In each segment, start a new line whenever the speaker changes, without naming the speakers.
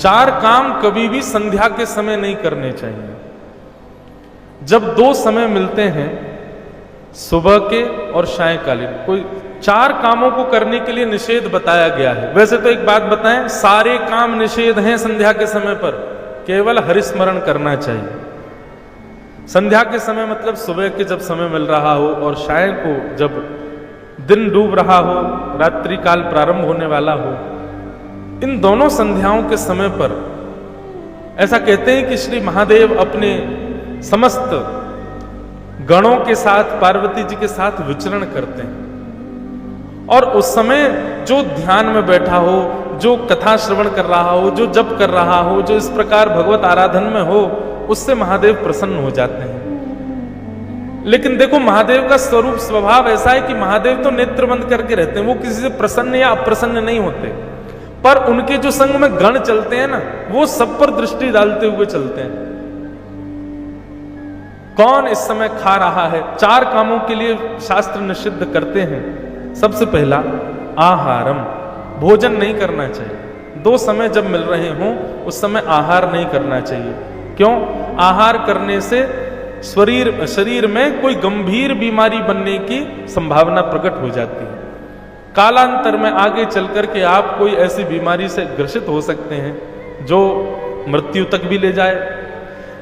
चार काम कभी भी संध्या के समय नहीं करने चाहिए। जब दो समय मिलते हैं, सुबह के और सायंकालीन, कोई चार कामों को करने के लिए निषेध बताया गया है। वैसे तो एक बात बताएं, सारे काम निषेध हैं संध्या के समय पर, केवल हरिस्मरण करना चाहिए। संध्या के समय मतलब सुबह के जब समय मिल रहा हो और शाम को जब दिन डूब रहा हो, रात्रि काल प्रारंभ होने वाला हो, इन दोनों संध्याओं के समय पर ऐसा कहते हैं कि श्री महादेव अपने समस्त गणों के साथ, पार्वती जी के साथ विचरण करते हैं। और उस समय जो ध्यान में बैठा हो, जो कथा श्रवण कर रहा हो, जो जप कर रहा हो, जो इस प्रकार भगवत आराधन में हो, उससे महादेव प्रसन्न हो जाते हैं। लेकिन देखो, महादेव का स्वरूप स्वभाव ऐसा है कि महादेव तो नेत्र बंद करके रहते हैं, वो किसी से प्रसन्न या अप्रसन्न नहीं होते। पर उनके जो संग में गण चलते हैं ना, वो सब पर दृष्टि डालते हुए चलते हैं। कौन इस समय खा रहा है, चार कामों के लिए शास्त्र निषिद्ध करते हैं। सबसे पहला आहारम, भोजन नहीं करना चाहिए। दो समय जब मिल रहे हों उस समय आहार नहीं करना चाहिए। क्यों? आहार करने से शरीर में कोई गंभीर बीमारी बनने की संभावना प्रकट हो जाती है। कालांतर में आगे चल करके आप कोई ऐसी बीमारी से ग्रसित हो सकते हैं जो मृत्यु तक भी ले जाए।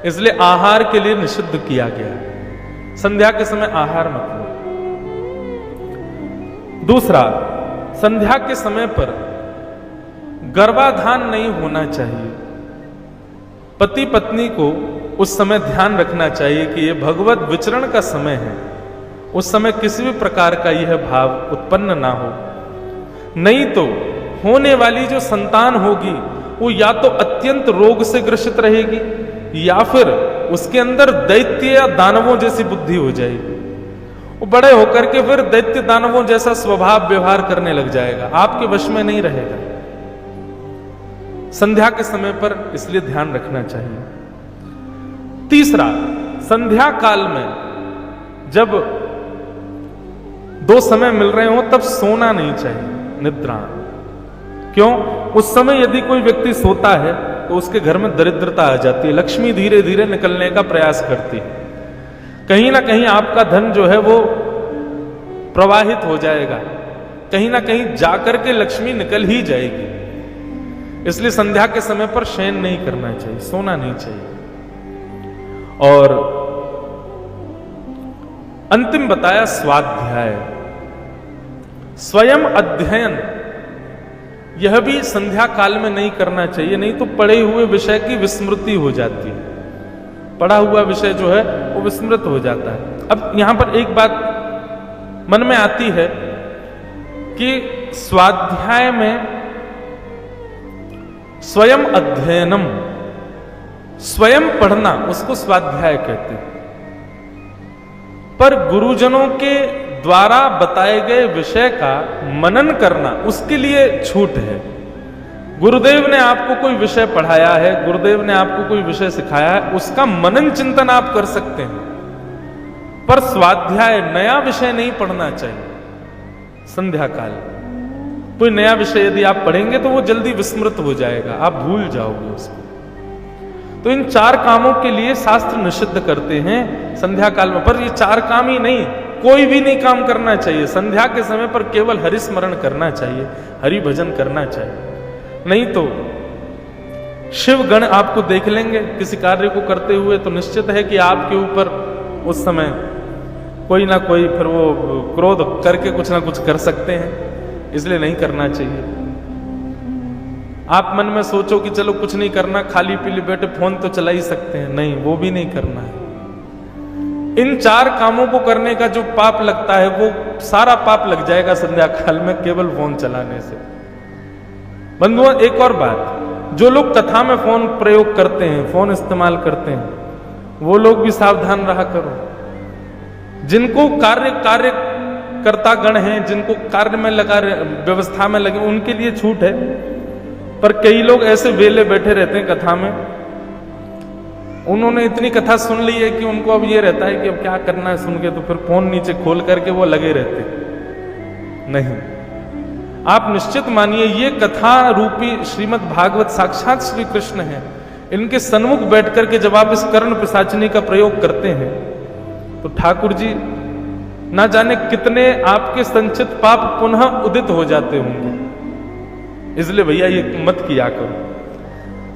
इसलिए आहार के लिए निषिद्ध किया गया है। संध्या के समय आहार मत लो। दूसरा, संध्या के समय पर गर्भाधान नहीं होना चाहिए। पति पत्नी को उस समय ध्यान रखना चाहिए कि यह भगवत विचरण का समय है। उस समय किसी भी प्रकार का यह भाव उत्पन्न ना हो, नहीं तो होने वाली जो संतान होगी वो या तो अत्यंत रोग से ग्रसित रहेगी या फिर उसके अंदर दैत्य या दानवों जैसी बुद्धि हो जाएगी। वो बड़े होकर के फिर दैत्य दानवों जैसा स्वभाव व्यवहार करने लग जाएगा, आपके वश में नहीं रहेगा। संध्या के समय पर इसलिए ध्यान रखना चाहिए। तीसरा, संध्या काल में जब दो समय मिल रहे हो तब सोना नहीं चाहिए, निद्रा। क्यों? उस समय यदि कोई व्यक्ति सोता है तो उसके घर में दरिद्रता आ जाती है, लक्ष्मी धीरे धीरे निकलने का प्रयास करती है। कहीं ना कहीं आपका धन जो है वो प्रवाहित हो जाएगा, कहीं ना कहीं जाकर के लक्ष्मी निकल ही जाएगी। इसलिए संध्या के समय पर शयन नहीं करना चाहिए, सोना नहीं चाहिए। और अंतिम बताया स्वाध्याय, स्वयं अध्ययन, यह भी संध्या काल में नहीं करना चाहिए, नहीं तो पढ़े हुए विषय की विस्मृति हो जाती है। पढ़ा हुआ विषय जो है वो विस्मृत हो जाता है। अब यहां पर एक बात मन में आती है कि स्वाध्याय में स्वयं अध्ययनम, स्वयं पढ़ना, उसको स्वाध्याय कहते हैं। पर गुरुजनों के द्वारा बताए गए विषय का मनन करना, उसके लिए छूट है। गुरुदेव ने आपको कोई विषय पढ़ाया है, गुरुदेव ने आपको कोई विषय सिखाया है, उसका मनन चिंतन आप कर सकते हैं। पर स्वाध्याय, नया विषय नहीं पढ़ना चाहिए। संध्या काल कोई नया विषय यदि आप पढ़ेंगे तो वो जल्दी विस्मृत हो जाएगा, आप भूल जाओगे उसको। तो इन चार कामों के लिए शास्त्र निषिद्ध करते हैं संध्या काल में। पर ये चार काम ही नहीं, कोई भी नहीं काम करना चाहिए। संध्या के समय पर केवल हरि स्मरण करना चाहिए, हरि भजन करना चाहिए। नहीं तो शिव गण आपको देख लेंगे किसी कार्य को करते हुए, तो निश्चित है कि आपके ऊपर उस समय कोई ना कोई फिर वो क्रोध करके कुछ ना कुछ कर सकते हैं। इसलिए नहीं करना चाहिए। आप मन में सोचो कि चलो कुछ नहीं करना, खाली पीली बैठे फोन तो चला ही सकते हैं, नहीं, वो भी नहीं करना है। इन चार कामों को करने का जो पाप लगता है वो सारा पाप लग जाएगा संध्या काल में केवल फोन चलाने से। बंधुओं, एक और बात, जो लोग कथा में फोन प्रयोग करते हैं, फोन इस्तेमाल करते हैं, वो लोग भी सावधान रहा करो। जिनको कार्यकर्ता गण हैं, जिनको कार्य में लगा, व्यवस्था में लगे, उनके लिए छूट है। पर कई लोग ऐसे वेले बैठे रहते हैं कथा में, उन्होंने इतनी कथा सुन ली है कि उनको अब ये रहता है कि अब क्या करना है सुन के, तो फिर फोन नीचे खोल करके वो लगे रहते। नहीं, आप निश्चित मानिए ये कथा रूपी श्रीमद् भागवत साक्षात श्री कृष्ण है। इनके सन्मुख बैठ करके जब आप इस कर्ण पिशाचिनी का प्रयोग करते हैं तो ठाकुर जी ना जाने कितने आपके संचित पाप पुनः उदित हो जाते होंगे। इसलिए भैया ये मत किया करो।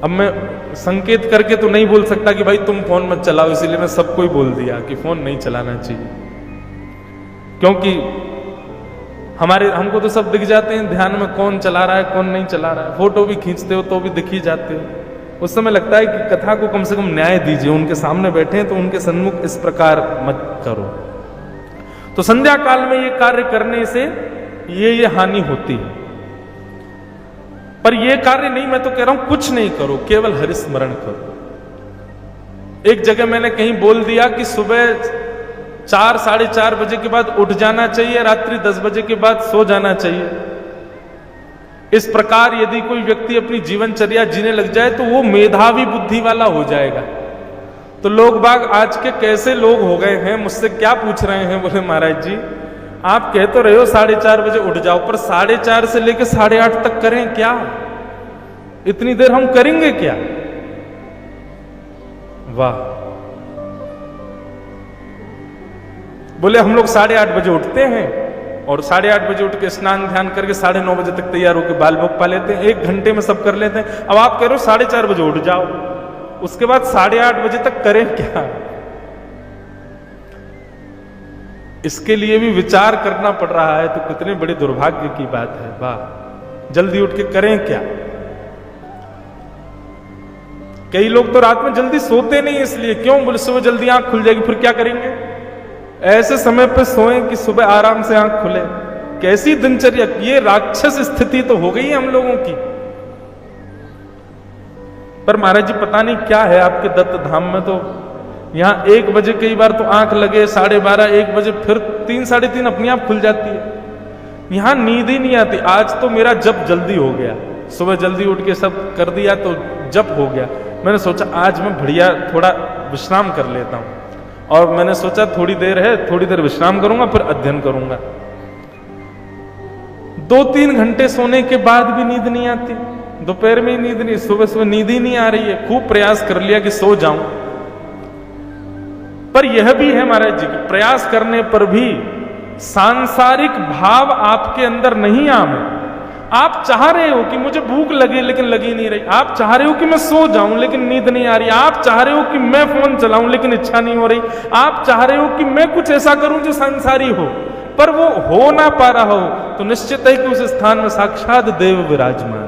अब मैं संकेत करके तो नहीं बोल सकता कि भाई तुम फोन मत चलाओ, इसीलिए मैं सबको ही बोल दिया कि फोन नहीं चलाना चाहिए, क्योंकि हमको तो सब दिख जाते हैं ध्यान में कौन चला रहा है कौन नहीं चला रहा है। फोटो भी खींचते हो तो भी दिख ही जाते हो। उस समय लगता है कि कथा को कम से कम न्याय दीजिए, उनके सामने बैठे हैं तो उनके सन्मुख इस प्रकार मत करो। तो संध्या काल में ये कार्य करने से ये हानि होती है। पर ये कार्य नहीं, मैं तो कह रहा हूं कुछ नहीं करो, केवल हरिस्मरण करो। एक जगह मैंने कहीं बोल दिया कि सुबह 4 साढ़े 4 बजे के बाद उठ जाना चाहिए, रात्रि 10 बजे के बाद सो जाना चाहिए। इस प्रकार यदि कोई व्यक्ति अपनी जीवनचर्या जीने लग जाए तो वो मेधावी बुद्धि वाला हो जाएगा। तो लोग बाग आज के कैसे लोग हो गए हैं, मुझसे क्या पूछ रहे हैं, बोले महाराज जी आप कह तो रहे हो 4:30 बजे उठ जाओ, पर 4:30 से लेकर 8:30 तक करें क्या? इतनी देर हम करेंगे क्या? वाह। बोले हम लोग 8:30 बजे उठते हैं और 8:30 बजे उठ के स्नान ध्यान करके 9:30 बजे तक तैयार होकर बाल भोग पा लेते हैं, 1 घंटे में सब कर लेते हैं। अब आप कह रहे हो 4:30 बजे उठ जाओ, उसके बाद 8:30 बजे तक करें क्या? इसके लिए भी विचार करना पड़ रहा है, तो कितने बड़े दुर्भाग्य की बात है। वाह, जल्दी उठ के करें क्या? कई लोग तो रात में जल्दी सोते नहीं, इसलिए क्यों? बोले सुबह जल्दी आंख खुल जाएगी, फिर क्या करेंगे? ऐसे समय पे सोएं कि सुबह आराम से आंख खुले। कैसी दिनचर्या! ये राक्षस स्थिति तो हो गई है हम लोगों की। पर महाराज जी पता नहीं क्या है आपके दत्त धाम में, तो यहां 1 बजे कई बार तो आंख लगे, 12:30 1 बजे, फिर 3 साढ़े 3 अपने आप खुल जाती है। यहां नींद ही नहीं आती। आज तो मेरा जप जल्दी हो गया, सुबह जल्दी उठ के सब कर दिया तो जप हो गया। मैंने सोचा आज मैं बढ़िया थोड़ा विश्राम कर लेता हूं, और मैंने सोचा थोड़ी देर है, थोड़ी देर विश्राम करूंगा फिर अध्ययन करूंगा। 2-3 घंटे सोने के बाद भी नींद नहीं आती, दोपहर में नींद नहीं, सुबह सुबह नींद ही नहीं आ रही है। खूब प्रयास कर लिया कि सो जाऊं, पर यह भी है महाराज जी कि प्रयास करने पर भी सांसारिक भाव आपके अंदर नहीं आवे। आप चाह रहे हो कि मुझे भूख लगे लेकिन लगी नहीं रही, आप चाह रहे हो कि मैं सो जाऊं लेकिन नींद नहीं आ रही, आप चाह रहे हो कि मैं फोन चलाऊं लेकिन इच्छा नहीं हो रही, आप चाह रहे हो कि मैं कुछ ऐसा करूं जो संसारी हो, पर वो हो ना पा रहा हो, तो निश्चित है कि उस स्थान में साक्षात देव विराजमान है।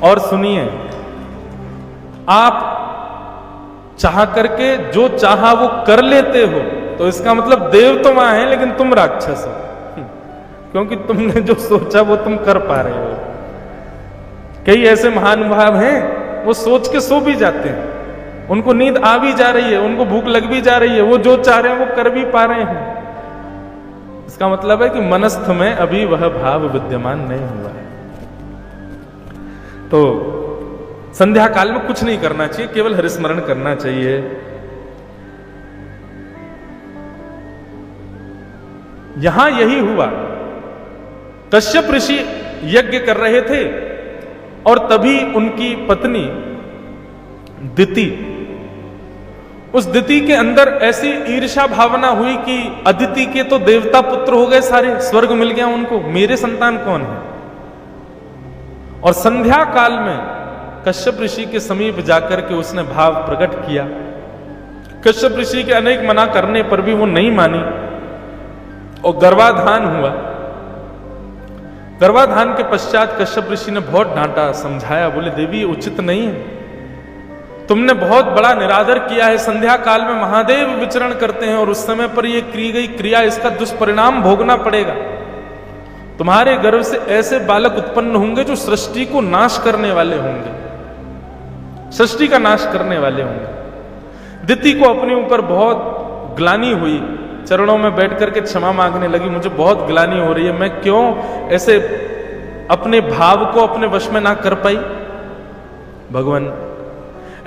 और सुनिए, आप चाह करके जो चाहा वो कर लेते हो, तो इसका मतलब देव तो वहां है लेकिन तुम राक्षस हो, क्योंकि तुमने जो सोचा वो तुम कर पा रहे हो। कई ऐसे महानुभाव हैं वो सोच के सो भी जाते हैं, उनको नींद आ भी जा रही है, उनको भूख लग भी जा रही है, वो जो चाह रहे हैं वो कर भी पा रहे हैं। इसका मतलब है कि मनस्थ में अभी वह भाव विद्यमान नहीं हुआ है। तो संध्या काल में कुछ नहीं करना चाहिए, केवल हरिस्मरण करना चाहिए। यहां यही हुआ, कश्यप ऋषि यज्ञ कर रहे थे और तभी उनकी पत्नी दिति, उस दिति के अंदर ऐसी ईर्ष्या भावना हुई कि अदिति के तो देवता पुत्र हो गए सारे, स्वर्ग मिल गया उनको, मेरे संतान कौन है? और संध्या काल में कश्यप ऋषि के समीप जाकर के उसने भाव प्रकट किया। कश्यप ऋषि के अनेक मना करने पर भी वो नहीं मानी और गर्भाधान हुआ। गर्भाधान के पश्चात कश्यप ऋषि ने बहुत डांटा, समझाया, बोले देवी ये उचित नहीं है, तुमने बहुत बड़ा निरादर किया है। संध्या काल में महादेव विचरण करते हैं और उस समय पर यह की गई क्रिया, इसका दुष्परिणाम भोगना पड़ेगा। तुम्हारे गर्भ से ऐसे बालक उत्पन्न होंगे जो सृष्टि को नाश करने वाले होंगे, सृष्टि का नाश करने वाले होंगे। दिति को अपने ऊपर बहुत ग्लानि हुई, चरणों में बैठ करके क्षमा मांगने लगी, मुझे बहुत ग्लानि हो रही है, मैं क्यों ऐसे अपने भाव को अपने वश में ना कर पाई। भगवान,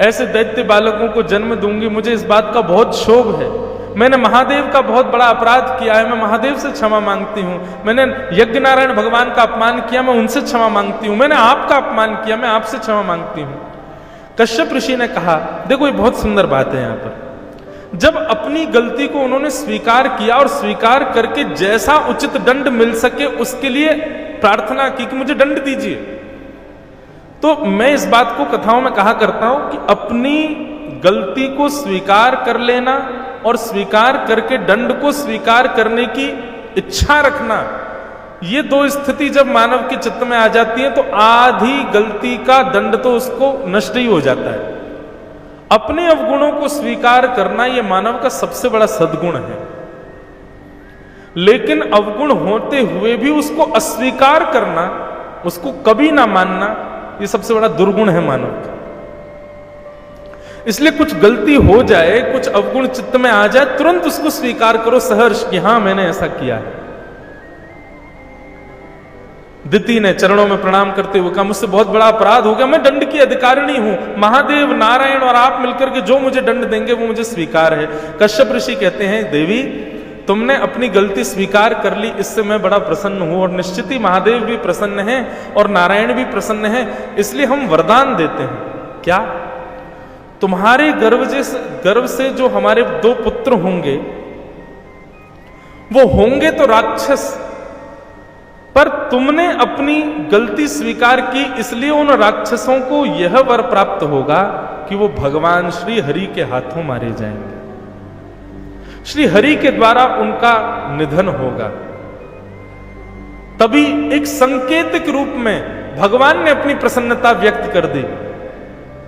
ऐसे दैत्य बालकों को जन्म दूंगी, मुझे इस बात का बहुत क्षोभ है, मैंने महादेव का बहुत बड़ा अपराध किया है, मैं महादेव से क्षमा मांगती हूं। मैंने यज्ञ नारायण भगवान का अपमान किया, मैं उनसे क्षमा मांगती हूं। मैंने आपका अपमान किया, मैं आपसे क्षमा मांगती हूं। कश्यप ऋषि ने कहा, देखो ये बहुत सुंदर बात है यहां पर, जब अपनी गलती को उन्होंने स्वीकार किया और स्वीकार करके जैसा उचित दंड मिल सके उसके लिए प्रार्थना की कि मुझे दंड दीजिए, तो मैं इस बात को कथाओं में कहा करता हूं कि अपनी गलती को स्वीकार कर लेना और स्वीकार करके दंड को स्वीकार करने की इच्छा रखना, ये दो स्थिति जब मानव के चित्त में आ जाती है तो आधी गलती का दंड तो उसको नष्ट ही हो जाता है। अपने अवगुणों को स्वीकार करना यह मानव का सबसे बड़ा सद्गुण है, लेकिन अवगुण होते हुए भी उसको अस्वीकार करना, उसको कभी ना मानना, यह सबसे बड़ा दुर्गुण है मानव का। इसलिए कुछ गलती हो जाए, कुछ अवगुण चित्त में आ जाए, तुरंत उसको स्वीकार करो सहर्ष कि हां मैंने ऐसा किया है। दिति ने चरणों में प्रणाम करते हुए कहा, मुझसे बहुत बड़ा अपराध हो गया, मैं दंड की अधिकारिणी हूं, महादेव नारायण और आप मिलकर के जो मुझे दंड देंगे वो मुझे स्वीकार है। कश्यप ऋषि कहते हैं, देवी तुमने अपनी गलती स्वीकार कर ली, इससे मैं बड़ा प्रसन्न हूं और निश्चित ही महादेव भी प्रसन्न हैं और नारायण भी प्रसन्न हैं, इसलिए हम वरदान देते हैं। क्या? तुम्हारे गर्भ से जो हमारे 2 पुत्र होंगे वो होंगे तो राक्षस, पर तुमने अपनी गलती स्वीकार की, इसलिए उन राक्षसों को यह वर प्राप्त होगा कि वो भगवान श्री हरि के हाथों मारे जाएंगे, श्री हरि के द्वारा उनका निधन होगा। तभी एक संकेतिक रूप में भगवान ने अपनी प्रसन्नता व्यक्त कर दी।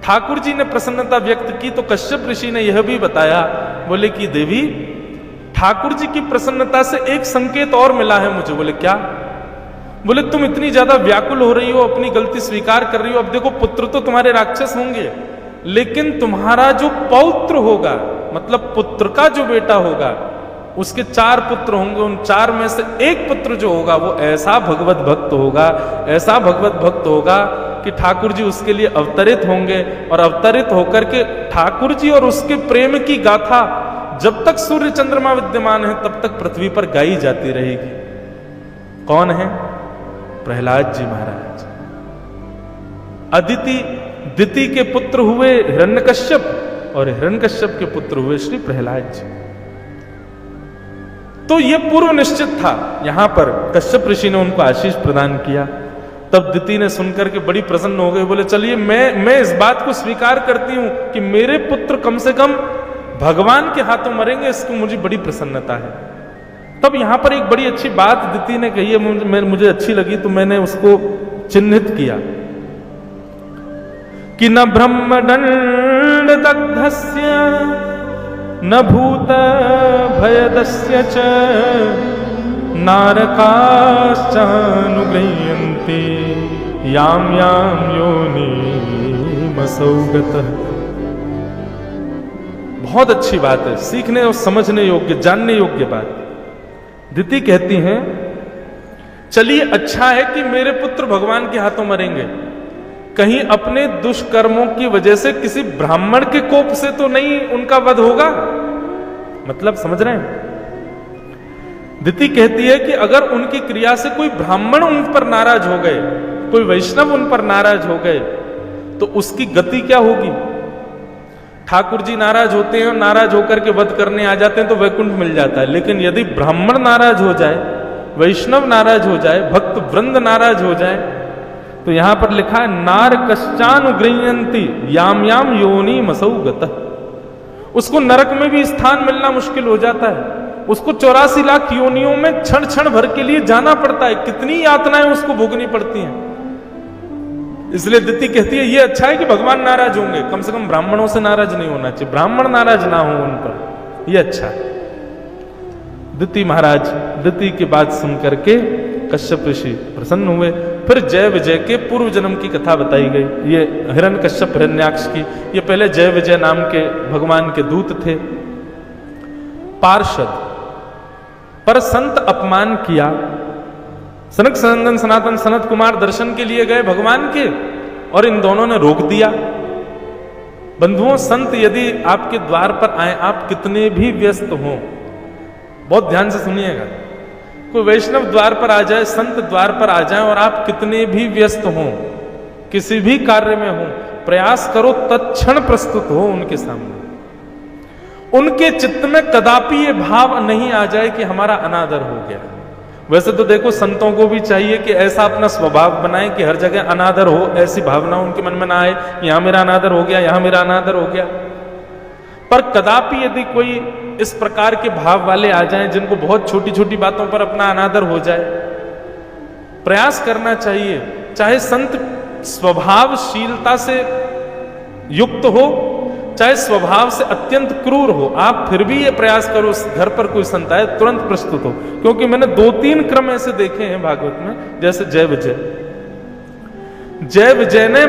ठाकुर जी ने प्रसन्नता व्यक्त की तो कश्यप ऋषि ने यह भी बताया, बोले कि देवी ठाकुर जी की प्रसन्नता से एक संकेत और मिला है मुझे। बोले क्या? बोले तुम इतनी ज्यादा व्याकुल हो रही हो, अपनी गलती स्वीकार कर रही हो, अब देखो पुत्र तो तुम्हारे राक्षस होंगे, लेकिन तुम्हारा जो पौत्र होगा, मतलब पुत्र का जो बेटा होगा, उसके 4 पुत्र होंगे, उन 4 में से एक पुत्र जो होगा वो ऐसा भगवत भक्त होगा, ऐसा भगवत भक्त होगा कि ठाकुर जी उसके लिए अवतरित होंगे और अवतरित होकर के ठाकुर जी और उसके प्रेम की गाथा जब तक सूर्य चंद्रमा विद्यमान है तब तक पृथ्वी पर गाई जाती रहेगी। कौन है? प्रहलाद जी महाराज। दिति के पुत्र हुए हिरण्यकश्यप और हिरण्यकश्यप के पुत्र हुए श्री प्रहलाद जी। तो यह पूर्व निश्चित था। यहां पर कश्यप ऋषि ने उनको आशीष प्रदान किया। तब दिति ने सुनकर के बड़ी प्रसन्न हो गई, बोले चलिए मैं इस बात को स्वीकार करती हूं कि मेरे पुत्र कम से कम भगवान के हाथों मरेंगे, इसको मुझे बड़ी प्रसन्नता है। तब यहां पर एक बड़ी अच्छी बात दिति ने कही है, मुझे अच्छी लगी तो मैंने उसको चिन्हित किया कि न ब्रह्मदंड दग्धस्य न भूत भयदस्य च नारकाश्चानुगृह्यन्ते याम याम योनिमसौ गतः। बहुत अच्छी बात है, सीखने और समझने योग्य, जानने योग्य बात। दिति कहती हैं, चलिए अच्छा है कि मेरे पुत्र भगवान के हाथों मरेंगे, कहीं अपने दुष्कर्मों की वजह से किसी ब्राह्मण के कोप से तो नहीं उनका वध होगा। मतलब समझ रहे हैं? दिति कहती है कि अगर उनकी क्रिया से कोई ब्राह्मण उन पर नाराज हो गए, कोई वैष्णव उन पर नाराज हो गए, तो उसकी गति क्या होगी? ठाकुर जी नाराज होते हैं और नाराज होकर के वध करने आ जाते हैं तो वैकुंठ मिल जाता है, लेकिन यदि ब्राह्मण नाराज हो जाए, वैष्णव नाराज हो जाए, भक्त वृंद नाराज हो जाए, तो यहां पर लिखा है नारकश्चानुगृह्यन्ति याम याम योनिमसौ गतः। उसको नरक में भी स्थान मिलना मुश्किल हो जाता है, उसको 84 लाख योनियों में क्षण क्षण भर के लिए जाना पड़ता है, कितनी यातनाएं उसको भोगनी पड़ती हैं। इसलिए दिति कहती है ये अच्छा है कि भगवान नाराज होंगे, कम से कम ब्राह्मणों से नाराज नहीं होना चाहिए, ब्राह्मण नाराज ना हो उन पर, ये अच्छा है। दिति महाराज दिति की बात सुन करके कश्यप ऋषि प्रसन्न हुए। फिर जय विजय के पूर्व जन्म की कथा बताई गई, ये हिरण्यकश्यप हिरण्याक्ष की। ये पहले जय विजय नाम के भगवान के दूत थे, पार्षद, पर संत अपमान किया। सनक सनंदन सनातन सनत कुमार दर्शन के लिए गए भगवान के, और इन दोनों ने रोक दिया। बंधुओं, संत यदि आपके द्वार पर आए, आप कितने भी व्यस्त हों, बहुत ध्यान से सुनिएगा, कोई वैष्णव द्वार पर आ जाए, संत द्वार पर आ जाए और आप कितने भी व्यस्त हों, किसी भी कार्य में हो, प्रयास करो तत्क्षण प्रस्तुत हो उनके सामने। उनके चित्त में कदापि ये भाव नहीं आ जाए कि हमारा अनादर हो गया। वैसे तो देखो, संतों को भी चाहिए कि ऐसा अपना स्वभाव बनाए कि हर जगह अनादर हो, ऐसी भावना उनके मन में ना आए, यहां मेरा अनादर हो गया, यहां मेरा अनादर हो गया। पर कदापि यदि कोई इस प्रकार के भाव वाले आ जाएं, जिनको बहुत छोटी छोटी बातों पर अपना अनादर हो जाए, प्रयास करना चाहिए, चाहे संत स्वभावशीलता से युक्त हो, चाहे स्वभाव से अत्यंत क्रूर हो, आप फिर भी ये प्रयास करो, घर पर कोई संत आए तुरंत प्रस्तुत हो। क्योंकि मैंने 2-3 क्रम ऐसे देखे हैं भागवत में, जैसे जय विजय ने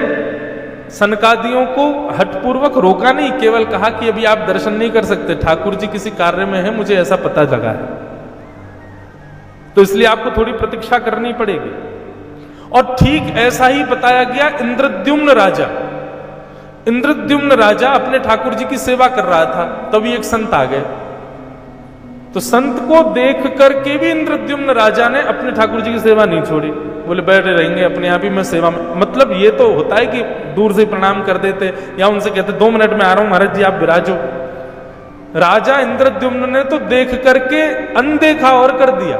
सनकादियों को हठपूर्वक रोका नहीं, केवल कहा कि अभी आप दर्शन नहीं कर सकते, ठाकुर जी किसी कार्य में है, मुझे ऐसा पता लगा है, तो इसलिए आपको थोड़ी प्रतीक्षा करनी पड़ेगी। और ठीक ऐसा ही बताया गया इंद्रद्युम्न राजा अपने ठाकुर जी की सेवा कर रहा था, तभी एक संत आ गए, तो संत को देख करके भी इंद्रद्युम्न राजा ने अपने ठाकुर जी की सेवा नहीं छोड़ी, बोले बैठे रहेंगे अपने आप ही में सेवा में। मतलब ये तो होता है कि दूर से प्रणाम कर देते या उनसे कहते 2 मिनट में आ रहा हूं महाराज जी, आप विराजो। राजा इंद्रद्युम्न ने तो देख करके अनदेखा और कर दिया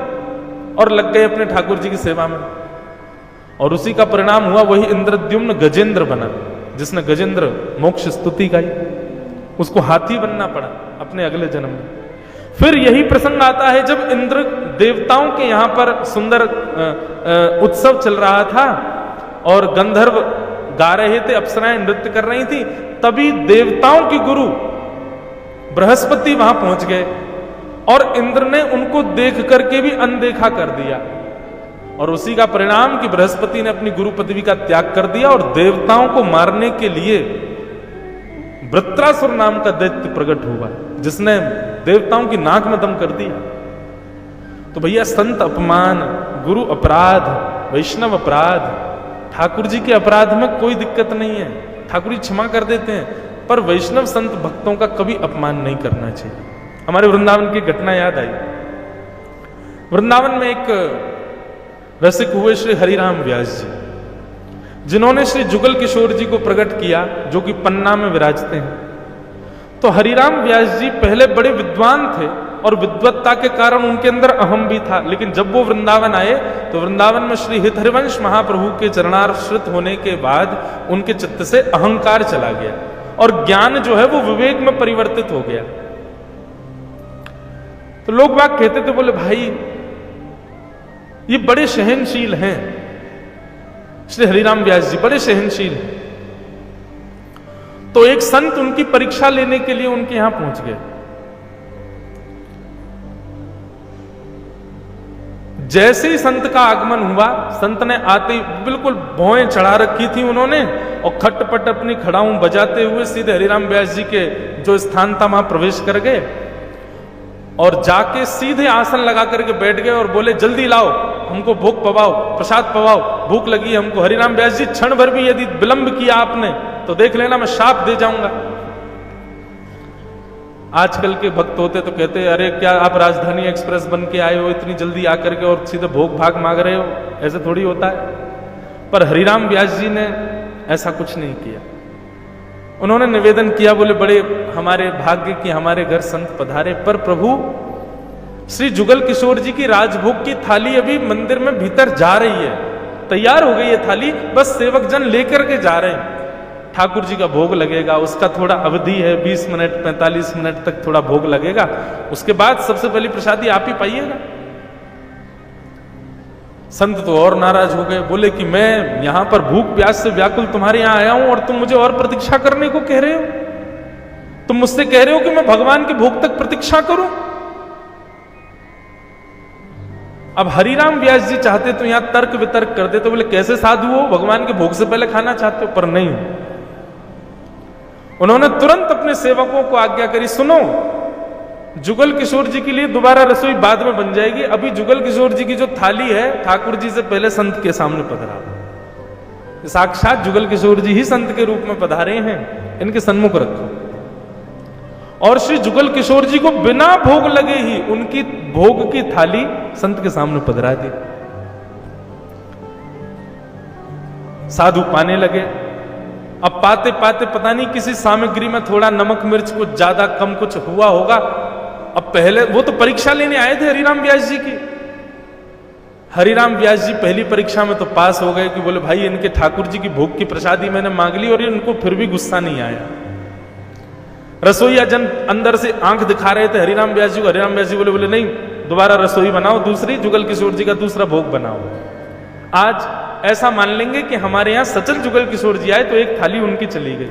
और लग गए अपने ठाकुर जी की सेवा में, और उसी का परिणाम हुआ वही इंद्रद्युम्न गजेंद्र बना, जिसने गजेंद्र मोक्ष स्तुति गाई, उसको हाथी बनना पड़ा अपने अगले जन्म में। फिर यही प्रसंग आता है जब इंद्र देवताओं के यहां पर सुंदर उत्सव चल रहा था और गंधर्व गा रहे थे, अप्सराएं नृत्य कर रही थी, तभी देवताओं के गुरु बृहस्पति वहां पहुंच गए और इंद्र ने उनको देख करके भी अनदेखा कर दिया, और उसी का परिणाम कि बृहस्पति ने अपनी गुरु पदवी का त्याग कर दिया और देवताओं को मारने के लिए वृत्रासुर नाम का दैत्य प्रकट हुआ, जिसने देवताओं की नाक में दम कर दिया। तो भैया, संत अपमान, गुरु अपराध, वैष्णव अपराध, ठाकुर जी के अपराध में कोई दिक्कत नहीं है, ठाकुर जी क्षमा कर देते हैं, पर वैष्णव संत भक्तों का कभी अपमान नहीं करना चाहिए। हमारे वृंदावन की घटना याद आई। वृंदावन में एक रसिक हुए श्री हरिराम व्यास जी, जिन्होंने श्री जुगल किशोर जी को प्रकट किया, जो कि पन्ना में विराजते हैं। तो हरिराम व्यास जी पहले बड़े विद्वान थे और विद्वत्ता के कारण उनके अंदर अहम भी था, लेकिन जब वो वृंदावन आए तो वृंदावन में श्री हित हरिवंश महाप्रभु के चरणाश्रित होने के बाद उनके चित्त से अहंकार चला गया और ज्ञान जो है वो विवेक में परिवर्तित हो गया। तो लोग बाग कहते थे, बोले भाई ये बड़े सहनशील हैं, श्री हरिराम व्यास जी बड़े सहनशील हैं। तो एक संत उनकी परीक्षा लेने के लिए उनके यहां पहुंच गए। जैसे ही संत का आगमन हुआ, संत ने आते ही बिल्कुल भौएं चढ़ा रखी थी उन्होंने, और खटपट अपनी खड़ाऊं बजाते हुए सीधे हरिराम व्यास जी के जो स्थान था वहां प्रवेश कर गए और जाके सीधे आसन लगा करके बैठ गए और बोले, जल्दी लाओ, हमको भोग पवाओ, प्रसाद पवाओ, भूख लगी हमको। हरिराम व्यास जी, क्षण भर भी यदि विलंब किया आपने तो देख लेना मैं शाप दे जाऊंगा। आजकल के भक्त होते तो कहते, अरे क्या आप राजधानी एक्सप्रेस बन के आए हो इतनी जल्दी आकर के और सीधे भोग भाग मांग रहे हो, ऐसे थोड़ी होता है। पर हरिराम व्यास जी ने ऐसा कुछ नहीं किया। उन्होंने निवेदन किया, बोले बड़े हमारे भाग्य की हमारे घर संत पधारे, पर प्रभु श्री जुगल किशोर जी की राजभोग की थाली अभी मंदिर में भीतर जा रही है, तैयार हो गई है थाली, बस सेवक जन लेकर के जा रहे हैं। ठाकुर जी का भोग लगेगा, उसका थोड़ा अवधि है, 20 मिनट 45 मिनट तक थोड़ा भोग लगेगा, उसके बाद सबसे पहली प्रसादी आप ही पाइएगा। संत तो और नाराज हो गए, बोले कि मैं यहां पर भूख प्यास से व्याकुल तुम्हारे यहां आया हूं और तुम मुझे और प्रतीक्षा करने को कह रहे हो? तुम मुझसे कह रहे हो कि मैं भगवान के भोग तक प्रतीक्षा करूं? अब हरिराम व्यास जी चाहते तो यहां तर्क वितर्क कर दे, तो बोले कैसे साधु हो, भगवान के भोग से पहले खाना चाहते हो? पर नहीं, उन्होंने तुरंत अपने सेवकों को आज्ञा करी, सुनो, जुगल किशोर जी के लिए दोबारा रसोई बाद में बन जाएगी, अभी जुगल किशोर जी की जो थाली है ठाकुर जी से पहले संत के सामने पधरा। साक्षात जुगल किशोर जी ही संत के रूप में पधारे हैं इनके सन्मुख रखो। और श्री जुगल किशोर जी को बिना भोग लगे ही उनकी भोग की थाली संत के सामने पधरा दी। साधु पाने लगे। अब पाते पाते पता नहीं किसी सामग्री में थोड़ा नमक मिर्च कुछ ज्यादा कम कुछ हुआ होगा। अब पहले वो तो परीक्षा लेने आए थे हरिराम व्यास जी की। हरिराम व्यास जी पहली परीक्षा में तो पास हो गए कि बोले भाई इनके ठाकुर जी की भोग की प्रसादी मैंने मांग ली और इनको फिर भी गुस्सा नहीं आया। रसोईया जन अंदर से आंख दिखा रहे थे हरिराम व्यास जी को। हरिराम व्यास जी बोले नहीं दोबारा रसोई बनाओ, दूसरी जुगल किशोर जी का दूसरा भोग बनाओ। आज ऐसा मान लेंगे कि हमारे यहां सचल जुगल किशोर जी आए तो एक थाली उनकी चली गई।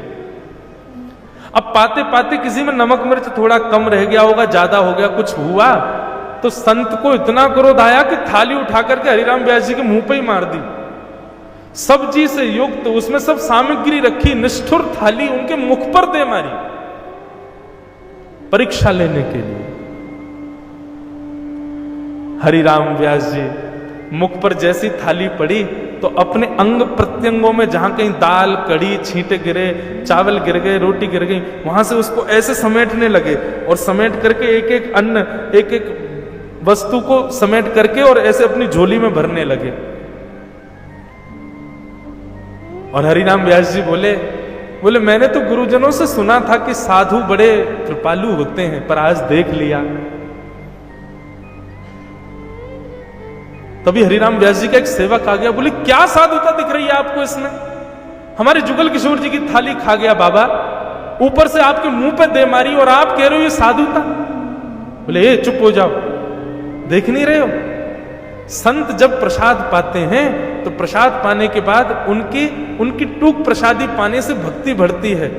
अब पाते पाते किसी में नमक मिर्च थोड़ा कम रह गया होगा, ज्यादा हो गया, कुछ हुआ तो संत को इतना क्रोध आया कि थाली उठा करके हरिराम व्यास जी के मुंह पे ही मार दी। सब्जी से युक्त उसमें सब सामग्री रखी निष्ठुर थाली उनके मुख पर दे मारी परीक्षा लेने के लिए। हरिराम व्यास जी मुख पर जैसी थाली पड़ी तो अपने अंग प्रत्यंगों में जहां कहीं दाल कड़ी छींटे गिरे, चावल गिर गए, रोटी गिर गई, वहां से उसको ऐसे समेटने लगे और समेट करके एक एक अन्न एक एक वस्तु को समेट करके और ऐसे अपनी झोली में भरने लगे। और हरिराम व्यास जी बोले मैंने तो गुरुजनों से सुना था कि साधु बड़े कृपालु होते हैं, पर आज देख लिया। तभी हरिराम व्यास जी का एक सेवक आ गया। बोले क्या साधुता दिख रही है आपको इसमें? हमारे जुगल किशोर जी की थाली खा गया बाबा, ऊपर से आपके मुंह पे दे मारी और आप कह रहे हो ये साधुता। बोले ए चुप हो जाओ, देख नहीं रहे हो? संत जब प्रसाद पाते हैं तो प्रसाद पाने के बाद उनकी टूक प्रसादी पाने से भक्ति बढ़ती है।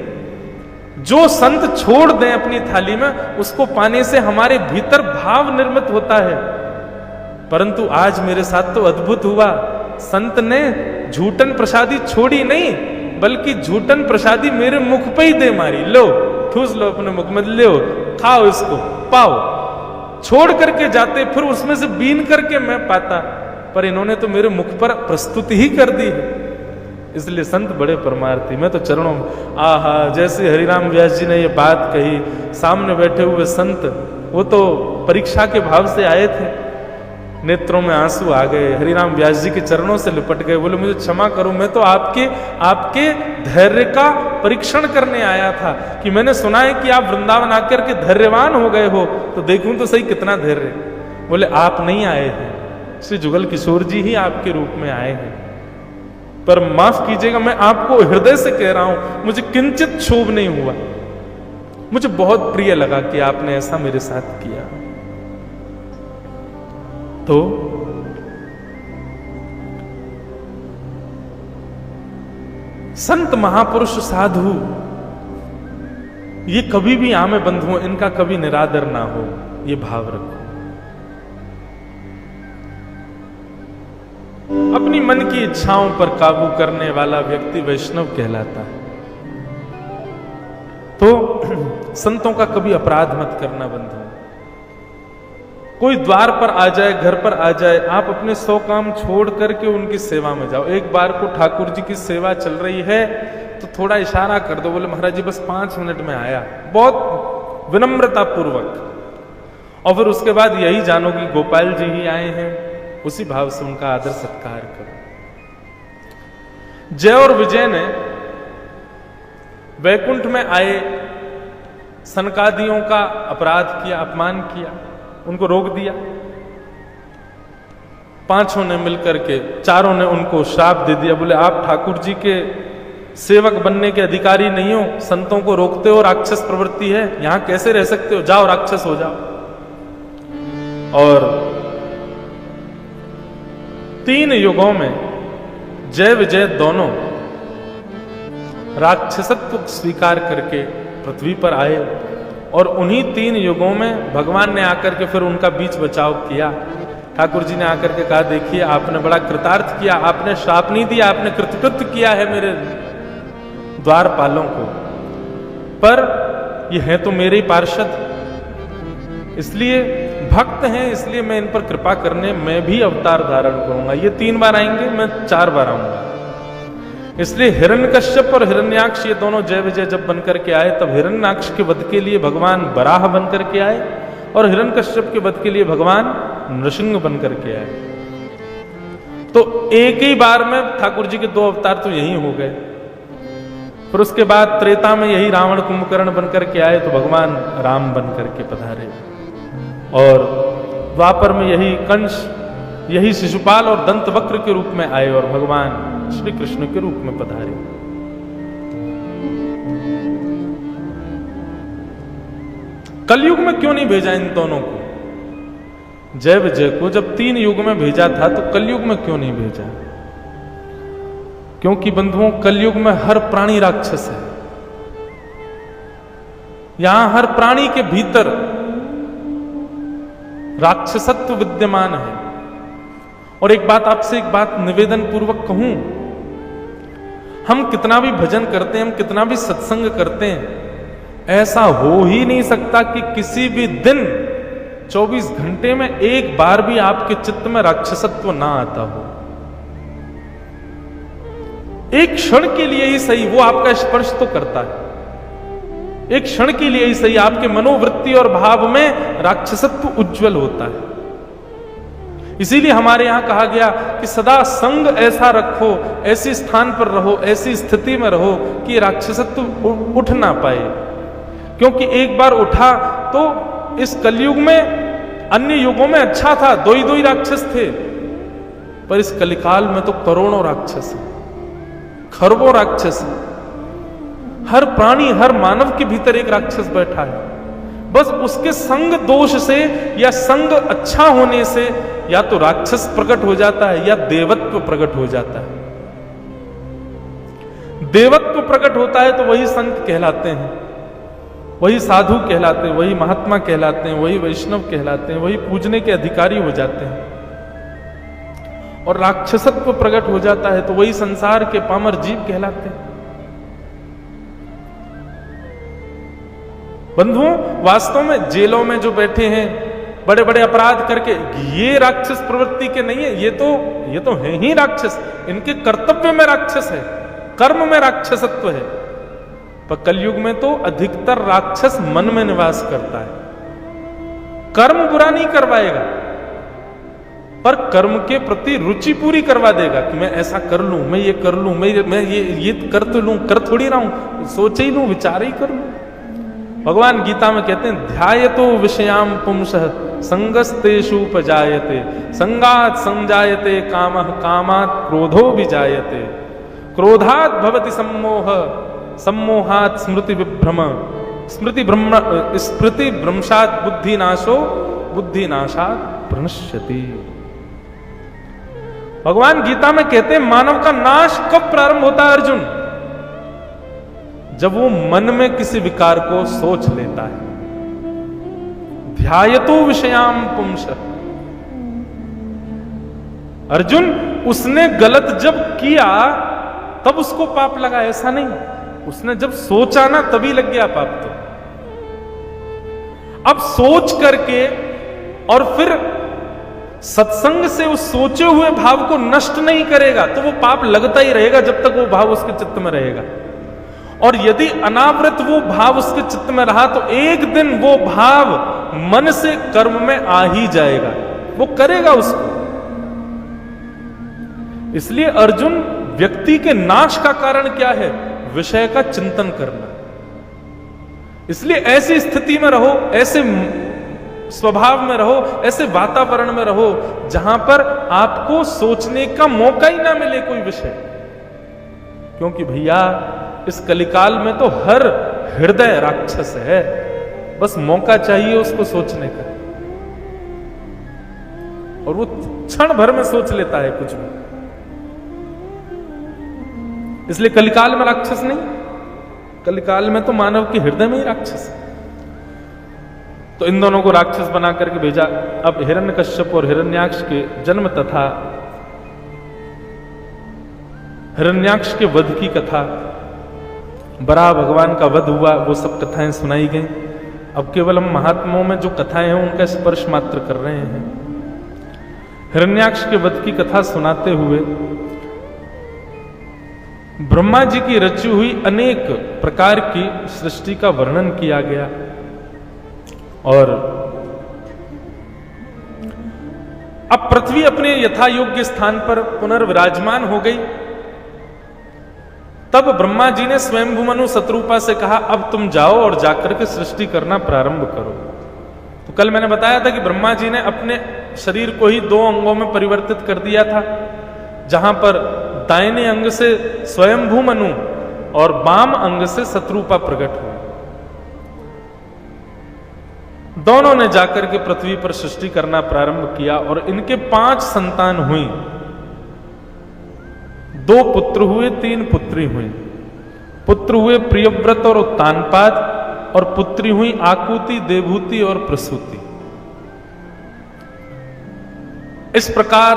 जो संत छोड़ दें अपनी थाली में उसको पाने से हमारे भीतर भाव निर्मित होता है। परंतु आज मेरे साथ तो अद्भुत हुआ। संत ने झूठन प्रसादी छोड़ी नहीं, बल्कि झूठन प्रसादी मेरे मुख पे ही दे मारी। लो ठूस लो अपने मुख में, लो खाओ इसको, पाओ। छोड़ करके जाते फिर उसमें से बीन करके मैं पाता, पर इन्होंने तो मेरे मुख पर प्रस्तुति ही कर दी है। इसलिए संत बड़े परमार्थी। मैं तो चरणों में आहा, जैसे हरिराम व्यास जी ने ये बात कही, सामने बैठे हुए संत वो तो परीक्षा के भाव से आए थे, नेत्रों में आंसू आ गए, हरिराम व्यास जी के चरणों से लिपट गए। बोले मुझे क्षमा करो, मैं तो आपके धैर्य का परीक्षण करने आया था कि मैंने सुना है कि आप वृंदावन आकर के धैर्यवान हो गए हो, तो देखूं तो सही कितना धैर्य। बोले आप नहीं आए हैं, श्री जुगल किशोर जी ही आपके रूप में आए हैं। पर माफ कीजिएगा, मैं आपको हृदय से कह रहा हूं, मुझे किंचित क्षोभ नहीं हुआ। मुझे बहुत प्रिय लगा कि आपने ऐसा मेरे साथ किया। तो संत महापुरुष साधु ये कभी भी आमे बंधु, इनका कभी निरादर ना हो, ये भाव रखो। अपनी मन की इच्छाओं पर काबू करने वाला व्यक्ति वैष्णव कहलाता है। तो संतों का कभी अपराध मत करना बंधु। कोई द्वार पर आ जाए, घर पर आ जाए, आप अपने 100 काम छोड़ करके उनकी सेवा में जाओ। एक बार को ठाकुर जी की सेवा चल रही है तो थोड़ा इशारा कर दो, बोले महाराज जी बस 5 मिनट में आया, बहुत विनम्रता पूर्वक। और फिर उसके बाद यही जानो कि गोपाल जी ही आए हैं, उसी भाव से उनका आदर सत्कार करो। जय और विजय ने वैकुंठ में आए सनकादियों का अपराध किया, अपमान किया, उनको रोक दिया। 5 ने मिलकर के, 4 ने उनको श्राप दे दिया। बोले आप ठाकुर जी के सेवक बनने के अधिकारी नहीं हो, संतों को रोकते हो, राक्षस प्रवृत्ति है, यहां कैसे रह सकते हो, जाओ राक्षस हो जाओ। और 3 युगों में जय विजय दोनों राक्षसत्व स्वीकार करके पृथ्वी पर आए। और उन्हीं 3 युगों में भगवान ने आकर के फिर उनका बीच बचाव किया। ठाकुर जी ने आकर के कहा देखिए आपने बड़ा कृतार्थ किया, आपने श्राप नहीं दिया, आपने कृतकृत्य किया है मेरे द्वारपालों को, पर ये है तो मेरे ही पार्षद, इसलिए भक्त हैं, इसलिए मैं इन पर कृपा करने मैं भी अवतार धारण करूंगा। ये 3 बार आएंगे, मैं 4 बार आऊंगा। इसलिए हिरण्यकश्यप और हिरण्याक्ष ये दोनों जय विजय जब बनकर के आए, तब हिरण्याक्ष के वध के लिए भगवान बराह बनकर के आए और हिरण्यकश्यप के वध के लिए भगवान नृसिंह बनकर के आए। तो एक ही बार में ठाकुर जी के दो अवतार तो यही हो गए। फिर उसके बाद त्रेता में यही रावण कुंभकर्ण बनकर के आए तो भगवान राम बनकर के पधारे, और द्वापर में यही कंस, यही शिशुपाल और दंतवक्र के रूप में आए और भगवान श्री कृष्ण के रूप में पधारे। कलयुग में क्यों नहीं भेजा इन दोनों को, जय विजय को जब 3 युग में भेजा था तो कलयुग में क्यों नहीं भेजा? क्योंकि बंधुओं, कलयुग में हर प्राणी राक्षस है। यहां हर प्राणी के भीतर राक्षसत्व विद्यमान है। और एक बात आपसे, एक बात निवेदन पूर्वक कहूं, हम कितना भी भजन करते हैं, हम कितना भी सत्संग करते हैं, ऐसा हो ही नहीं सकता कि किसी भी दिन 24 घंटे में एक बार भी आपके चित्त में राक्षसत्व ना आता हो। एक क्षण के लिए ही सही वो आपका स्पर्श तो करता है, एक क्षण के लिए ही सही आपके मनोवृत्ति और भाव में राक्षसत्व उज्जवल होता है। इसीलिए हमारे यहां कहा गया कि सदा संग ऐसा रखो, ऐसी स्थान पर रहो, ऐसी स्थिति में रहो कि राक्षसत्व उठ ना पाए। क्योंकि एक बार उठा तो इस कलयुग में, अन्य युगों में अच्छा था, 2 ही राक्षस थे, पर इस कलिकाल में तो करोड़ों राक्षस हैं, खरबों राक्षस हैं। हर प्राणी, हर मानव के भीतर एक राक्षस बैठा है। बस उसके संग दोष से या संग अच्छा होने से या तो राक्षस प्रकट हो जाता है या देवत्व प्रकट हो जाता है। देवत्व प्रकट होता है तो वही संत कहलाते हैं, वही साधु कहलाते हैं, वही महात्मा कहलाते हैं, वही वैष्णव कहलाते हैं, वही पूजने के अधिकारी हो जाते हैं। और राक्षसत्व प्रकट हो जाता है तो वही संसार के पामर जीव कहलाते हैं। बंधुओं, वास्तव में जेलों में जो बैठे हैं बड़े बड़े अपराध करके, ये राक्षस प्रवृत्ति के नहीं है, ये तो है ही राक्षस। इनके कर्तव्य में राक्षस है, कर्म में राक्षसत्व है। पर कलयुग में तो अधिकतर राक्षस मन में निवास करता है। कर्म बुरा नहीं करवाएगा, पर कर्म के प्रति रुचि पूरी करवा देगा कि मैं ऐसा कर लूं, मैं ये कर लूं, मैं ये कर तो लूं, कर थोड़ी रहा हूं, सोच ही लूं, विचार ही कर लूं। भगवान गीता में कहते हैं, ध्यायतो विषयाम पुंसः संगस्तेषुपजायते, संगात् संजायते कामः, कामात् क्रोधो विजायते, क्रोधात् भवति सम्मोह, सम्मोहात् स्मृति विभ्रम, स्मृति भ्रंशात् बुद्धिनाशो, बुद्धिनाशात् प्रणश्यति। भगवान गीता में कहते हैं, मानव का नाश कब प्रारंभ होता है अर्जुन? जब वो मन में किसी विकार को सोच लेता है। ध्यायतो विषयाम पुंसः। अर्जुन, उसने गलत जब किया तब उसको पाप लगा, ऐसा नहीं। उसने जब सोचा ना तभी लग गया पाप। तो अब सोच करके और फिर सत्संग से उस सोचे हुए भाव को नष्ट नहीं करेगा तो वो पाप लगता ही रहेगा जब तक वो भाव उसके चित्त में रहेगा। और यदि अनावृत वो भाव उसके चित्त में रहा तो एक दिन वो भाव मन से कर्म में आ ही जाएगा, वो करेगा उसको। इसलिए अर्जुन, व्यक्ति के नाश का कारण क्या है? विषय का चिंतन करना। इसलिए ऐसी स्थिति में रहो, ऐसे स्वभाव में रहो, ऐसे वातावरण में रहो जहां पर आपको सोचने का मौका ही ना मिले कोई विषय। क्योंकि भैया इस कलिकाल में तो हर हृदय राक्षस है, बस मौका चाहिए उसको सोचने का, और वो क्षण भर में सोच लेता है कुछ भी। इसलिए कलिकाल में राक्षस नहीं, कलिकाल में तो मानव के हृदय में ही राक्षस है। तो इन दोनों को राक्षस बना करके भेजा। अब हिरण्यकश्यप और हिरण्याक्ष के जन्म तथा हिरण्याक्ष के वध की कथा, बराह भगवान का वध हुआ, वो सब कथाएं सुनाई गई। अब केवल हम महात्माओं में जो कथाएं हैं उनका स्पर्श मात्र कर रहे हैं। हिरण्याक्ष के वध की कथा सुनाते हुए ब्रह्मा जी की रची हुई अनेक प्रकार की सृष्टि का वर्णन किया गया और अब पृथ्वी अपने यथा योग्य स्थान पर पुनर्विराजमान हो गई। तब ब्रह्मा जी ने स्वयंभू मनु शत्रुपा से कहा, अब तुम जाओ और जाकर के सृष्टि करना प्रारंभ करो। तो कल मैंने बताया था कि ब्रह्मा जी ने अपने शरीर को ही 2 अंगों में परिवर्तित कर दिया था, जहां पर दाहिने अंग से स्वयंभू मनु और बाम अंग से शत्रुपा प्रकट हुए। दोनों ने जाकर के पृथ्वी पर सृष्टि करना प्रारंभ किया और इनके 5 संतान हुई। 2 पुत्र हुए, 3 पुत्री हुई। पुत्र हुए प्रियव्रत और उत्तानपाद और पुत्री हुई आकुति, देवहूति और प्रसूति। इस प्रकार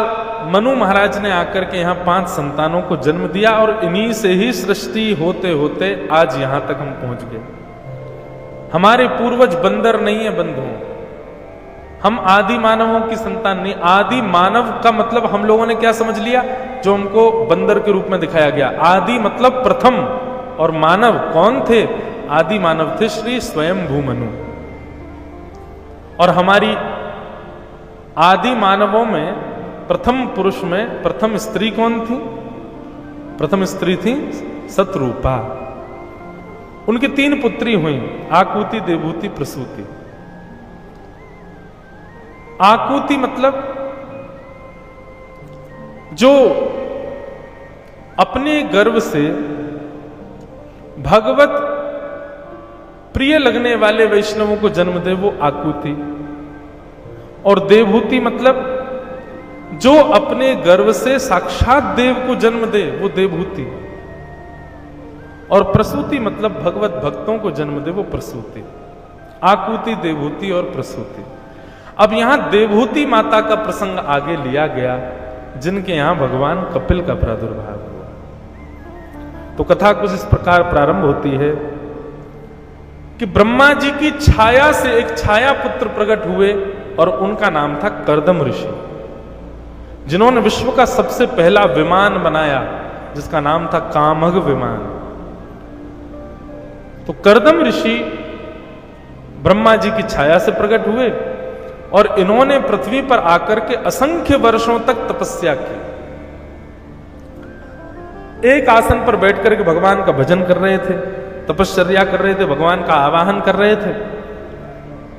मनु महाराज ने आकर के यहां 5 संतानों को जन्म दिया और इन्हीं से ही सृष्टि होते होते आज यहां तक हम पहुंच गए। हमारे पूर्वज बंदर नहीं है बंधुओं, हम आदि मानवों की संतान नहीं। आदि मानव का मतलब हम लोगों ने क्या समझ लिया, जो हमको बंदर के रूप में दिखाया गया। आदि मतलब प्रथम, और मानव कौन थे? आदि मानव थे श्री स्वयंभू मनु। और हमारी आदि मानवों में प्रथम पुरुष में प्रथम स्त्री कौन थी? प्रथम स्त्री थी शत्रुपा। उनकी 3 पुत्री हुई, आकुति, देवहूति, प्रसूति। आकुति मतलब जो अपने गर्भ से भगवत प्रिय लगने वाले वैष्णवों को जन्म दे, वो आकुति। और देवहूति मतलब जो अपने गर्भ से साक्षात देव को जन्म दे, वो देवहूति। और प्रसूति मतलब भगवत भक्तों को जन्म दे, वो प्रसूति। आकुति, देवहूति और प्रसूति। अब यहां देवहूति माता का प्रसंग आगे लिया गया, जिनके यहां भगवान कपिल का प्रादुर्भाव हुआ। तो कथा कुछ इस प्रकार प्रारंभ होती है कि ब्रह्मा जी की छाया से एक छाया पुत्र प्रकट हुए और उनका नाम था कर्दम ऋषि, जिन्होंने विश्व का सबसे पहला विमान बनाया, जिसका नाम था कामघ विमान। तो कर्दम ऋषि ब्रह्मा जी की छाया से प्रकट हुए और इन्होंने पृथ्वी पर आकर के असंख्य वर्षों तक तपस्या की। एक आसन पर बैठ करके भगवान का भजन कर रहे थे, तपश्चर्या कर रहे थे, भगवान का आवाहन कर रहे थे।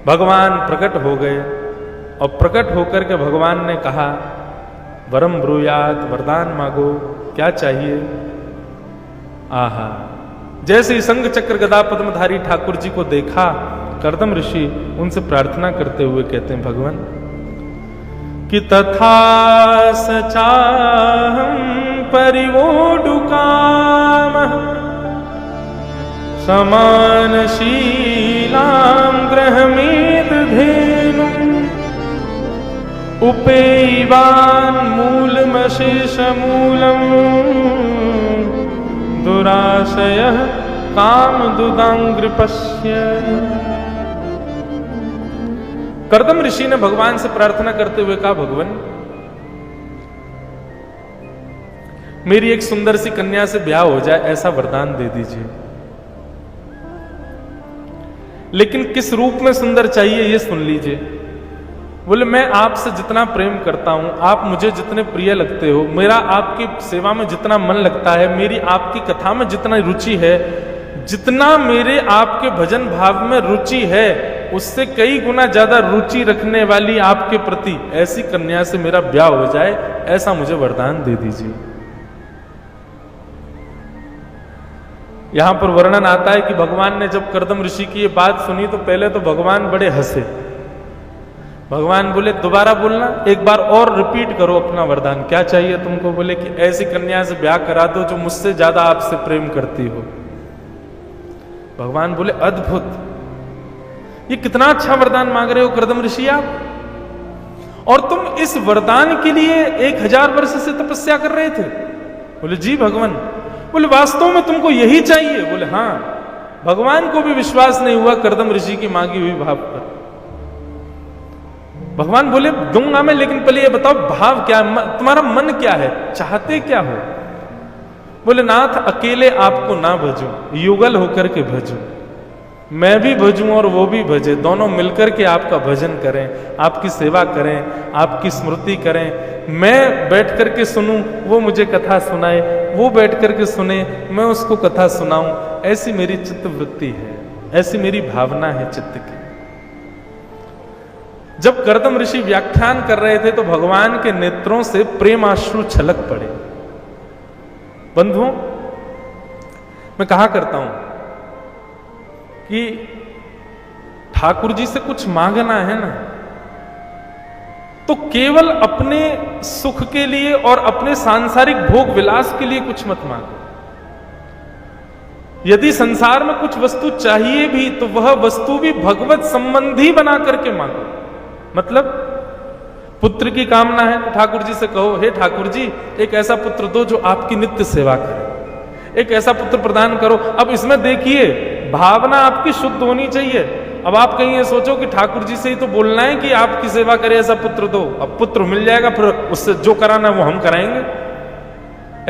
भगवान प्रकट हो गए और प्रकट होकर के भगवान ने कहा, वरम ब्रूयात, वरदान मांगो, क्या चाहिए? आहा, जैसे ही संघ चक्र गदा पद्मधारी ठाकुर जी को देखा, कर्दम ऋषि उनसे प्रार्थना करते हुए कहते हैं, भगवान कि तथा सचाहं परिवोडुकाम समान शीलां ग्रहमेत धेनु उपेवान मूलमशेष मूलम दुराशयः काम दुदांग्रपश्य। कर्दम ऋषि ने भगवान से प्रार्थना करते हुए कहा, भगवान मेरी एक सुंदर सी कन्या से ब्याह हो जाए, ऐसा वरदान दे दीजिए। लेकिन किस रूप में सुंदर चाहिए ये सुन लीजिए। बोले, मैं आपसे जितना प्रेम करता हूं, आप मुझे जितने प्रिय लगते हो, मेरा आपकी सेवा में जितना मन लगता है, मेरी आपकी कथा में जितना रुचि है, जितना मेरे आपके भजन भाव में रुचि है, उससे कई गुना ज्यादा रुचि रखने वाली आपके प्रति ऐसी कन्या से मेरा ब्याह हो जाए, ऐसा मुझे वरदान दे दीजिए। यहां पर वर्णन आता है कि भगवान ने जब कर्दम ऋषि की ये बात सुनी तो पहले तो भगवान बड़े हंसे। भगवान बोले, दोबारा बोलना, एक बार और रिपीट करो अपना वरदान, क्या चाहिए तुमको? बोले कि ऐसी कन्या से ब्याह करा दो जो मुझसे ज्यादा आपसे प्रेम करती हो। भगवान बोले, अद्भुत, ये कितना अच्छा वरदान मांग रहे हो कर्दम ऋषि आप, और तुम इस वरदान के लिए 1000 वर्ष से तपस्या कर रहे थे? बोले, जी भगवान। बोले, वास्तव में तुमको यही चाहिए? बोले, हाँ। भगवान को भी विश्वास नहीं हुआ कर्दम ऋषि की मांगी हुई भाव पर। भगवान बोले, दूंगा मैं, लेकिन पहले ये बताओ भाव क्या है, तुम्हारा मन क्या है, चाहते क्या हो? बोले नाथ अकेले आपको ना भजूं, युगल होकर के भजूं, मैं भी भजूं और वो भी भजे, दोनों मिलकर के आपका भजन करें, आपकी सेवा करें, आपकी स्मृति करें। मैं बैठ करके सुनूं, वो मुझे कथा सुनाए, वो बैठ करके सुने, मैं उसको कथा सुनाऊं। ऐसी मेरी चित्त वृत्ति है, ऐसी मेरी भावना है चित्त की। जब कर्दम ऋषि व्याख्यान कर रहे थे तो भगवान के नेत्रों से प्रेमाश्रु छलक पड़े। बंधुओं, मैं कहा करता हूं कि ठाकुर जी से कुछ मांगना है ना, तो केवल अपने सुख के लिए और अपने सांसारिक भोग विलास के लिए कुछ मत मांगो। यदि संसार में कुछ वस्तु चाहिए भी तो वह वस्तु भी भगवत संबंधी बना करके मांगो। मतलब पुत्र की कामना है तो ठाकुर जी से कहो, हे ठाकुर जी एक ऐसा पुत्र दो जो आपकी नित्य सेवा करे, एक ऐसा पुत्र प्रदान करो। अब इसमें देखिए भावना आपकी शुद्ध होनी चाहिए। अब आप कहीं ये सोचो कि ठाकुर जी से ही तो बोलना है कि आपकी सेवा करे, ऐसा पुत्र दो, अब पुत्र मिल जाएगा फिर उससे जो कराना है वो हम कराएंगे,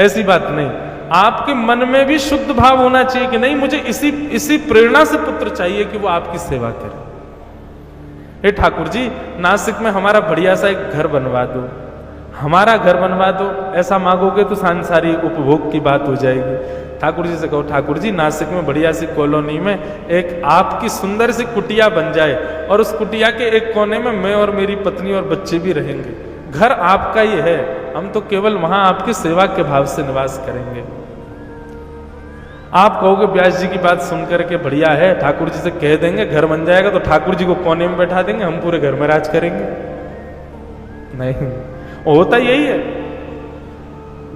ऐसी बात नहीं। आपके मन में भी शुद्ध भाव होना चाहिए कि नहीं, मुझे इसी प्रेरणा से पुत्र चाहिए कि वो आपकी सेवा करे। हे ठाकुर जी नासिक में हमारा बढ़िया सा एक घर बनवा दो, हमारा घर बनवा दो। ऐसा मांगोगे तो सांसारिक उपभोग की बात हो जाएगी। ठाकुर जी से कहो, ठाकुर जी नासिक में बढ़िया सी कॉलोनी में एक आपकी सुंदर सी कुटिया बन जाए और उस कुटिया के एक कोने में मैं और मेरी पत्नी और बच्चे भी रहेंगे। घर आपका ही है, हम तो केवल वहां आपकी सेवा के भाव से निवास करेंगे। आप कहोगे व्यास जी की बात सुन करके बढ़िया है, ठाकुर जी से कह देंगे घर बन जाएगा तो ठाकुर जी को कोने में बैठा देंगे, हम पूरे घर में राज करेंगे। नहीं, होता यही है,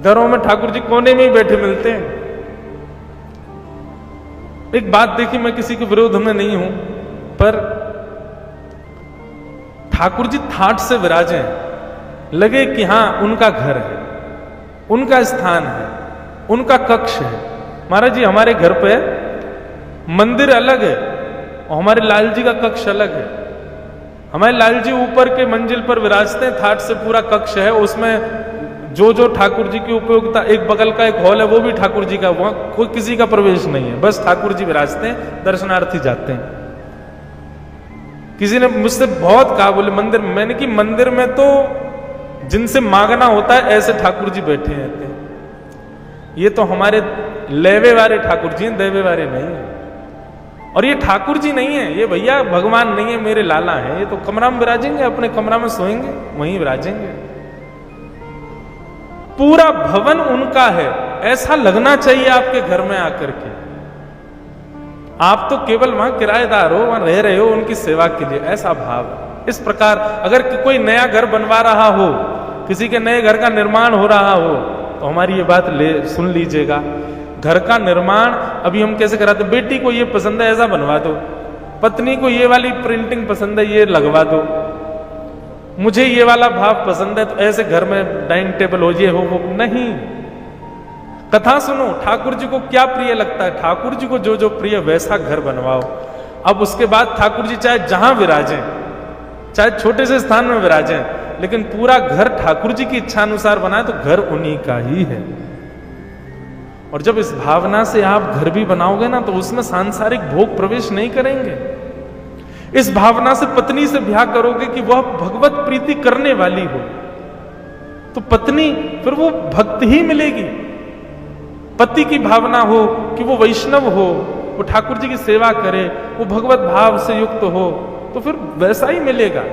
घरों में ठाकुर जी कोने में ही बैठे मिलते हैं। एक बात देखिए, मैं किसी के विरोध में नहीं हूं, पर ठाकुर जी ठाठ से विराजे, लगे कि हां उनका घर है, उनका स्थान है, उनका कक्ष है। महाराज जी हमारे घर पे मंदिर अलग है और हमारे लाल जी का कक्ष अलग है। हमारे लाल जी ऊपर के मंजिल पर विराजते हैं, ठाठ से पूरा कक्ष है, उसमें जो ठाकुर जी की उपयोगिता, एक बगल का एक हॉल है वो भी ठाकुर जी का, वहां कोई किसी का प्रवेश नहीं है, बस ठाकुर जी विराजते हैं, दर्शनार्थी जाते हैं। किसी ने मुझसे बहुत कहा, बोले मंदिर, मैंने कि मंदिर में तो जिनसे मांगना होता है ऐसे ठाकुर जी बैठे रहते हैं, ये तो हमारे लेवे वाले ठाकुर जी हैं, देवे वाले नहीं है। और ये ठाकुर जी नहीं है, ये भैया भगवान नहीं है, मेरे लाला हैं। ये तो कमरा में विराजेंगे, अपने कमरा में सोएंगे, वहीं विराजेंगे। पूरा भवन उनका है, ऐसा लगना चाहिए आपके घर में आकर के। आप तो केवल वहां किराएदार हो, वहां रह रहे हो उनकी सेवा के लिए, ऐसा भाव। इस प्रकार अगर कोई नया घर बनवा रहा हो, किसी के नए घर का निर्माण हो रहा हो, तो हमारी ये बात सुन लीजिएगा। घर का निर्माण अभी हम कैसे कराते, बेटी को ये पसंद है ऐसा बनवा दो, पत्नी को ये वाली प्रिंटिंग पसंद है ये लगवा दो, मुझे ये वाला भाव पसंद है तो ऐसे घर में डाइनिंग टेबल हो, ये हो वो नहीं। कथा सुनो, ठाकुर जी को क्या प्रिय लगता है, ठाकुर जी को जो जो प्रिय वैसा घर बनवाओ। अब उसके बाद ठाकुर जी चाहे जहां विराजें, चाहे छोटे से स्थान में विराजें, लेकिन पूरा घर ठाकुर जी की इच्छा अनुसार बनाए तो घर उन्हीं का ही है। और जब इस भावना से आप घर भी बनाओगे ना तो उसमें सांसारिक भोग प्रवेश नहीं करेंगे। इस भावना से पत्नी से ब्याह करोगे कि वह भगवत प्रीति करने वाली हो, तो पत्नी फिर वो भक्त ही मिलेगी। पति की भावना हो कि वो वैष्णव हो, वो ठाकुर जी की सेवा करे, वो भगवत भाव से युक्त हो, तो फिर वैसा ही मिलेगा।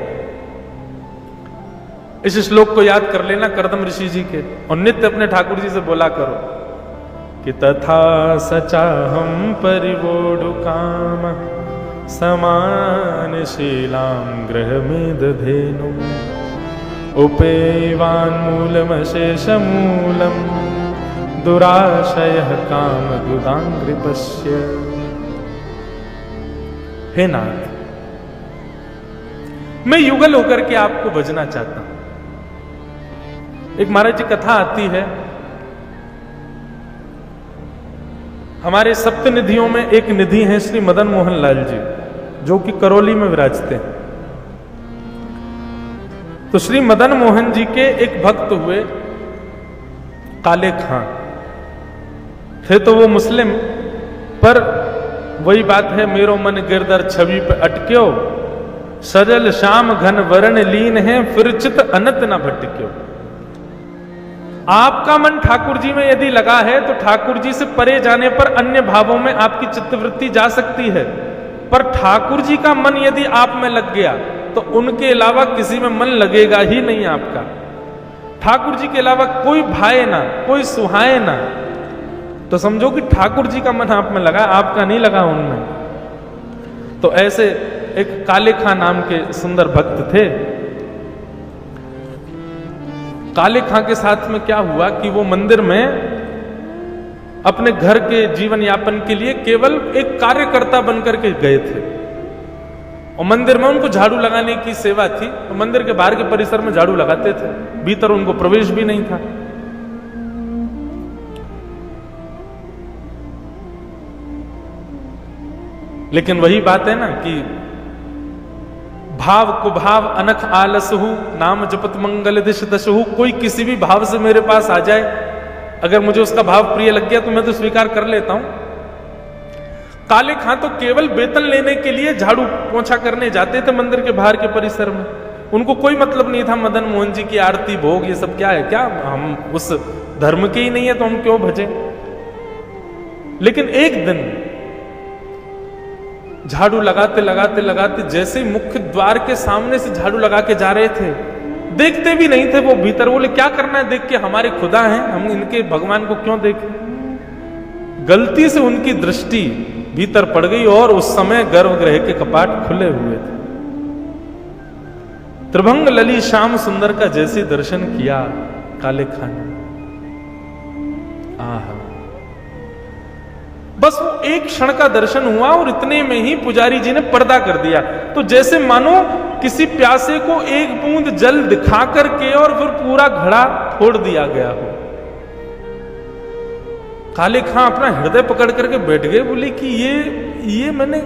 इस श्लोक को याद कर लेना कर्दम ऋषि जी के, और नित्य अपने ठाकुर जी से बोला करो कि तथा सचाहम परिवोडु काम समान शीलाम ग्रह में दधेनु उपेवान मूलमशेष मूलम दुराशय काम दुदांग्रिपश्य। हे नाथ, मैं युगल होकर के आपको भजना चाहता हूं। एक महाराज जी कथा आती है, हमारे सप्त निधियों में एक निधि है श्री मदन मोहन लाल जी, जो कि करौली में विराजते हैं। तो श्री मदन मोहन जी के एक भक्त हुए काले खां। थे तो वो मुस्लिम, पर वही बात है, मेरो मन गिरधर छवि पे अटक्यो, सजल श्याम घन वरण लीन है, फिर चित अनत न भटक्यो। आपका मन ठाकुर जी में यदि लगा है तो ठाकुर जी से परे जाने पर अन्य भावों में आपकी चित्तवृत्ति जा सकती है, पर ठाकुर जी का मन यदि आप में लग गया तो उनके अलावा किसी में मन लगेगा ही नहीं आपका। ठाकुर जी के अलावा कोई भाए ना, कोई सुहाए ना, तो समझो कि ठाकुर जी का मन आप में लगा, आपका नहीं लगा उनमें। तो ऐसे एक काले खां नाम के सुंदर भक्त थे। काले खां के साथ में क्या हुआ कि वो मंदिर में अपने घर के जीवन यापन के लिए केवल एक कार्यकर्ता बनकर के गए थे, और मंदिर में उनको झाड़ू लगाने की सेवा थी, तो मंदिर के बाहर के परिसर में झाड़ू लगाते थे, भीतर उनको प्रवेश भी नहीं था। लेकिन वही बात है ना कि भाव कुभाव अनख आलसहु, नाम जपत मंगल दिश दशहु। कोई किसी भी भाव से मेरे पास आ जाए, अगर मुझे उसका भाव प्रिय लग गया तो मैं तो स्वीकार कर लेता हूं। काले खां तो केवल वेतन लेने के लिए झाड़ू पोंछा करने जाते थे मंदिर के बाहर के परिसर में। उनको कोई मतलब नहीं था मदन मोहन जी की आरती भोग ये सब क्या है, क्या हम उस धर्म के ही नहीं है तो हम क्यों भजे। लेकिन एक दिन झाड़ू लगाते लगाते लगाते जैसे ही मुख्य द्वार के सामने से झाड़ू लगा के जा रहे थे, देखते भी नहीं थे वो भीतर। बोले क्या करना है, देख के हमारे खुदा हैं, हम इनके भगवान को क्यों देखें। गलती से उनकी दृष्टि भीतर पड़ गई और उस समय गर्भगृह के कपाट खुले हुए थे। त्रिभंग लली श्याम सुंदर का जैसे दर्शन किया काले खां ने, आहा, बस वो एक क्षण का दर्शन हुआ और इतने में ही पुजारी जी ने पर्दा कर दिया। तो जैसे मानो किसी प्यासे को एक बूंद जल दिखा करके और फिर पूरा घड़ा फोड़ दिया गया हो। काले खां अपना हृदय पकड़ करके बैठ गए, बोले कि ये मैंने